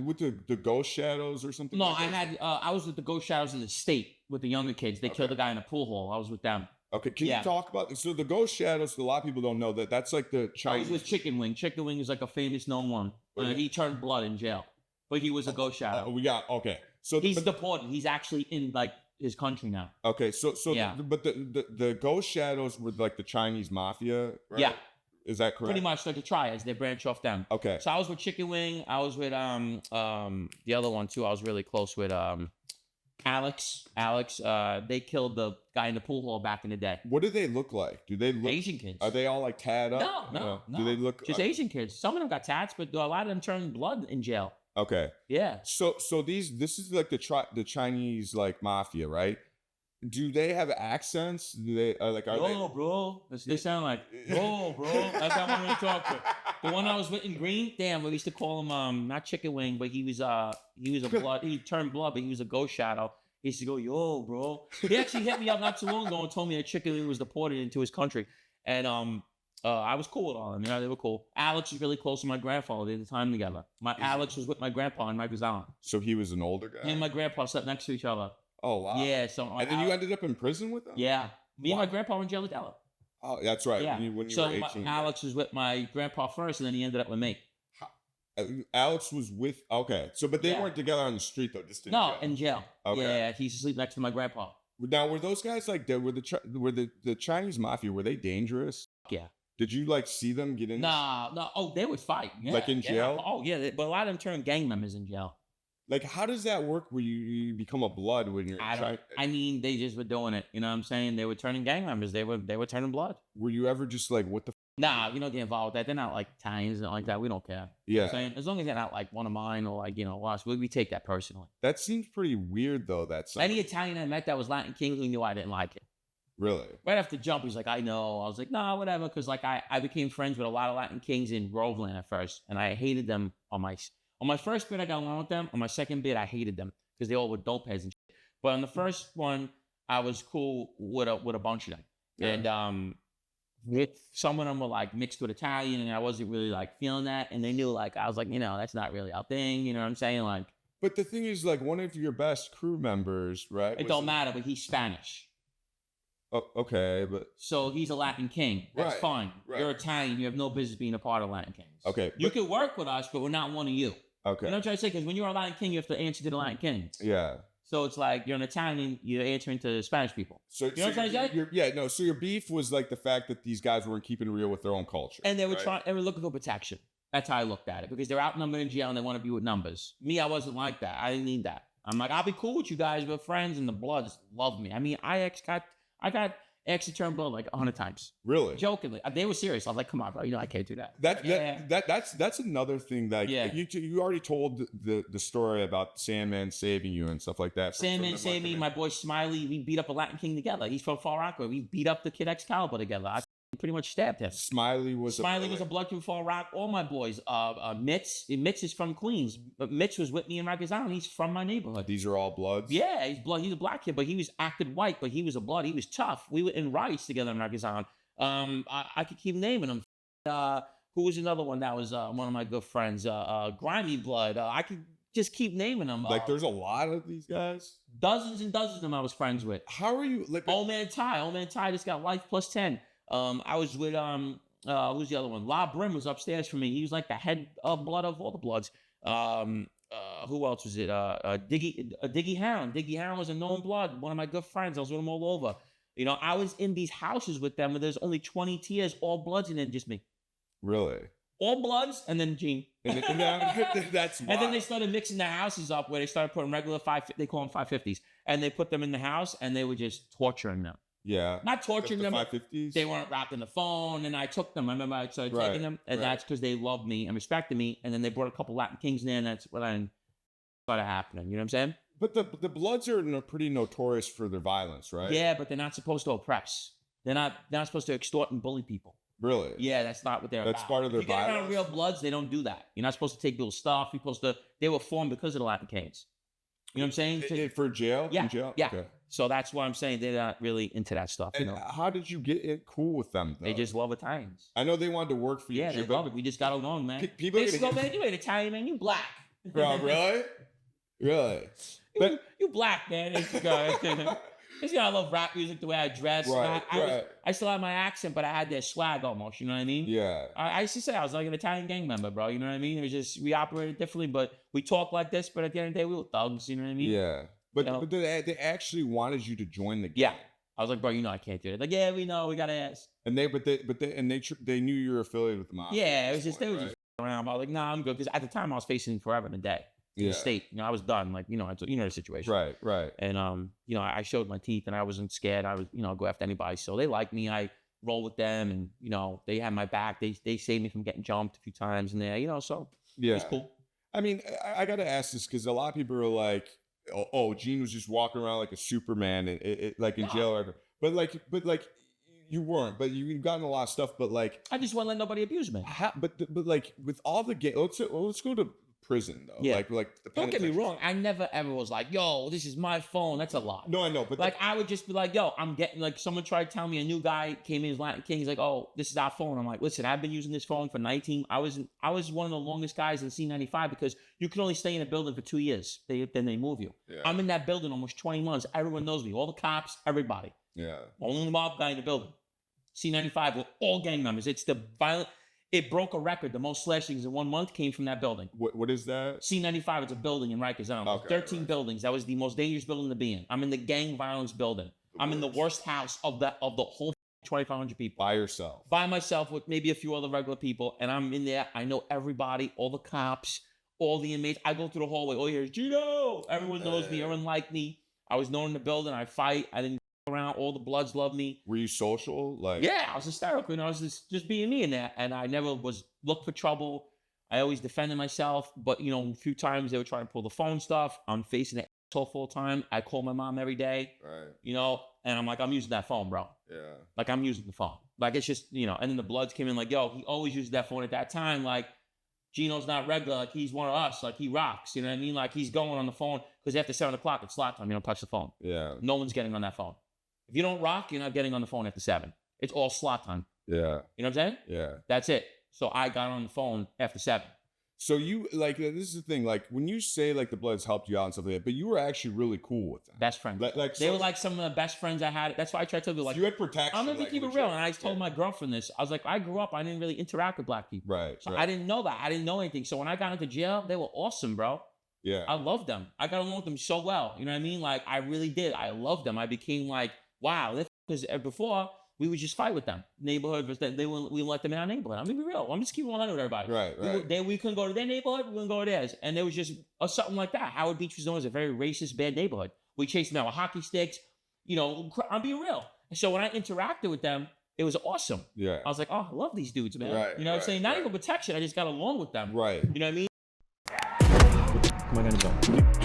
with the Ghost Shadows or something? No, like I was with the Ghost Shadows in the state with the younger kids. They killed the guy in a pool hall. I was with them. Okay, can you talk about this? So the Ghost Shadows, a lot of people don't know that's like the Chinese. I was with Chicken Wing. Chicken Wing is like a famous known one. He turned blood in jail, but he was a Ghost Shadow. So he's deported. He's actually in like his country now. Okay, but the Ghost Shadows were like the Chinese Mafia, right? Yeah. Is that correct? Pretty much like the triads. They branch off them. Okay. So I was with Chicken Wing. I was with the other one too. I was really close with Alex. They killed the guy in the pool hall back in the day. What do they look like? Do they look Asian kids? Are they all like tatted up? No. Do they look just Asian kids? Some of them got tats, but a lot of them turned blood in jail. Okay. Yeah. So this is like the Chinese like mafia, right? Do they have accents? Do they bro? They sound like bro. That's how I'm gonna talk to. The one I was with in Green, damn, we used to call him not Chicken Wing, but he was a blood. He turned blood, but he was a Ghost Shadow. He used to go, yo, bro. He actually hit me up not too long ago and told me that Chicken Wing was deported into his country, and I was cool with all of them. You know, they were cool. Alex was really close to my grandfather. They did the time together. Alex was with my grandpa in Rikers Island. So he was an older guy. He and my grandpa slept next to each other. Oh wow! Yeah, so and then you ended up in prison with them. Yeah, me and my grandpa were in jail together. Oh, that's right. Yeah. When you were 18. Alex was with my grandpa first, and then he ended up with me. Alex was with but they weren't together on the street though. Just in jail. Okay. Yeah, he used to sleep next to my grandpa. Now, were those guys like were the Chinese Mafia? Were they dangerous? Yeah. Did you like see them get in? No. Oh, they would fight. Yeah, like in jail? Oh yeah, but a lot of them turned gang members in jail. Like, how does that work where you become a blood when you're I mean, they just were doing it. You know what I'm saying? They were turning gang members. They were turning blood. Were you ever just like, what the Nah, you don't get involved with that. They're not like Italians and like that. We don't care. Yeah. You know what I'm saying? As long as they're not like one of mine or like, us, we take that personally. That seems pretty weird though. Any Italian I met that was Latin King, he knew I didn't like it. Really? Right after jump, he's like, I know. I was like, nah, whatever. Because like I became friends with a lot of Latin Kings in Groveland at first. And I hated them on my first bit, I got along with them. On my second bit, I hated them because they all were dope heads and shit. But on the first one, I was cool with a bunch of them. Yeah. And some of them were like mixed with Italian, and I wasn't really like feeling that. And they knew like I was like, that's not really our thing. You know what I'm saying? Like, but the thing is, like, one of your best crew members, right? It don't matter, but he's Spanish. Oh, okay, but so he's a Latin King. That's fine. Right. You're Italian. You have no business being a part of Latin Kings. Okay, you could work with us, but we're not one of you. Okay. You know what I'm trying to say? Because when you're a Latin King, you have to answer to the Latin Kings. Yeah. So it's like you're an Italian, you're answering to Spanish people. So you know what I'm trying to say? So your beef was like the fact that these guys weren't keeping real with their own culture. And they were they were looking for protection. That's how I looked at it. Because they're outnumbered in jail and they want to be with numbers. Me, I wasn't like that. I didn't need that. I'm like, I'll be cool with you guys. We're friends and the Bloods love me. I mean, I got actually turned blood like 100 times. Really? Jokingly. They were serious. I was like, come on, bro. I can't do that. That's another thing that you already told the story about Sandman saving you and stuff like that. Sandman saved me. My boy Smiley, we beat up a Latin King together. He's from Far Rockaway. We beat up the kid Excalibur together. I pretty much stabbed him. Smiley was a blood from Far Rock. All my boys. Mitch is from Queens. But Mitch was with me in Rikers Island. He's from my neighborhood. These are all Bloods? Yeah, he's blood. He's a black kid, but he was acted white, but he was a blood. He was tough. We were in Rice together in Rikers Island. I could keep naming them. Who was another one that was one of my good friends? Grimy Blood. I could just keep naming them. Like, there's a lot of these guys? Dozens and dozens of them I was friends with. How are you? Old Man Ty just got life plus 10. I was with who's the other one? La Brim was upstairs from me. He was like the head of blood of all the Bloods. Who else was it? Diggy Hound. Diggy Hound was a known blood. One of my good friends. I was with him all over. I was in these houses with them where there's only 20 tiers, all Bloods, and then just me. Really? All Bloods, and then Gene. That's wild. And then they started mixing the houses up where they started putting regular they call them 550s, and they put them in the house, and they were just torturing them. Yeah. Not torturing them. 550s? They weren't wrapped in the phone, and I took them. I remember I started taking them, and that's because they loved me and respected me, and then they brought a couple Latin Kings in there, and that's what started happening. You know what I'm saying? But the Bloods are pretty notorious for their violence, right? Yeah, but they're not supposed to oppress. They're not supposed to extort and bully people. Really? Yeah, that's not what they're about. That's part of their violence? If you get around real Bloods, they don't do that. You're not supposed to take people's stuff. You're supposed to... They were formed because of the Latin Kings. You know what I'm saying? For jail? Yeah. In jail? Yeah. Okay. So that's why I'm saying they're not really into that stuff. And how did you get it cool with them, though? They just love Italians. I know they wanted to work for you. Yeah, they love it. We just got along, man. People they go, man, you ain't Italian, man. You black. Bro, really? Really? But you black, man. It's I love rap music, the way I dress. Right, I still had my accent, but I had their swag almost. You know what I mean? Yeah. I used to say I was like an Italian gang member, bro. You know what I mean? It was just we operated differently, but we talk like this. But at the end of the day, we were thugs. You know what I mean? Yeah. But they actually wanted you to join the gang. Yeah. I was like, bro, you know I can't do it. Like, yeah, we know, we gotta ask. And they knew you were affiliated with the mafia. Yeah, it was just they were just around. I was like, nah, I'm good because at the time I was facing forever and a day. The state, you know, I was done. Like, you know, the situation. Right. And you know, I showed my teeth and I wasn't scared. I was, you know, go after anybody. So they liked me. I roll with them, and you know, they had my back. They saved me from getting jumped a few times, and you know, so it was cool. I mean, I gotta ask this because a lot of people are like, oh, Gene was just walking around like a Superman and like in jail or whatever. But like you weren't. But you've gotten a lot of stuff. But like, I just won't let nobody abuse me. But like with all the let's go to prison though. Yeah. Like don't get me wrong. I never ever was like, yo, this is my phone. That's a lie. No, I know. But like I would just be like, yo, I'm getting like someone tried to tell me a new guy came in his Latin King. He's like, oh, this is our phone. I'm like, listen, I've been using this phone for 19. I was one of the longest guys in C95 because you can only stay in a building for 2 years. Then they move you. Yeah. I'm in that building almost 20 months. Everyone knows me. All the cops, everybody. Yeah. Only the mob guy in the building. C95 were all gang members. It's the violent. It broke a record. The most slashings in 1 month came from that building. What is that? C95 is a building in Rikers Island. Okay, 13 buildings. That was the most dangerous building to be in. I'm in the gang violence building. I'm in the worst house of the whole 2,500 people. By yourself? By myself with maybe a few other regular people. And I'm in there. I know everybody, all the cops, all the inmates. I go through the hallway. Oh, here's Gino. Everyone knows me. Everyone liked me. I was known in the building. I fight. I didn't around. All the Bloods loved me. Were you social? Like, yeah, I was hysterical. And I was just being me in there. And I never was looked for trouble. I always defended myself. But, you know, a few times they were trying to pull the phone stuff. I'm facing the asshole full time. I call my mom every day. Right. You know, and I'm like, I'm using that phone, bro. Yeah. Like, I'm using the phone. Like, it's just, you know, and then the Bloods came in like, yo, he always used that phone at that time. Like, Gino's not regular. Like, he's one of us. Like, he rocks. You know what I mean? Like, he's going on the phone because after 7 o'clock, it's slot time. You don't touch the phone. Yeah. No one's getting on that phone. If you don't rock, you're not getting on the phone after 7. It's all slot time. Yeah. You know what I'm saying? Yeah. That's it. So I got on the phone after 7. So you, like, this is the thing, like, when you say, like, the Bloods helped you out and stuff like that, but you were actually really cool with them. Best friends. They were, like, some of the best friends I had. That's why I tried to be like, you had protection. I'm going to keep it real. And I told my girlfriend this. I was like, I grew up, I didn't really interact with black people. Right. So I didn't know that. I didn't know anything. So when I got into jail, they were awesome, bro. Yeah. I loved them. I got along with them so well. You know what I mean? Like, I really did. I loved them. I became like, wow. Because before, we would just fight with them. Neighborhood, we wouldn't let them in our neighborhood. I'm going to be real. I'm just keeping 100 with everybody. Right. We couldn't go to their neighborhood. We wouldn't go to theirs. And there was just something like that. Howard Beach was known as a very racist, bad neighborhood. We chased them out with hockey sticks. You know, I'm being real. So when I interacted with them, it was awesome. Yeah. I was like, oh, I love these dudes, man. Right, you know what I'm saying? Not even protection. I just got along with them. Right. You know what I mean? Where am I going to go?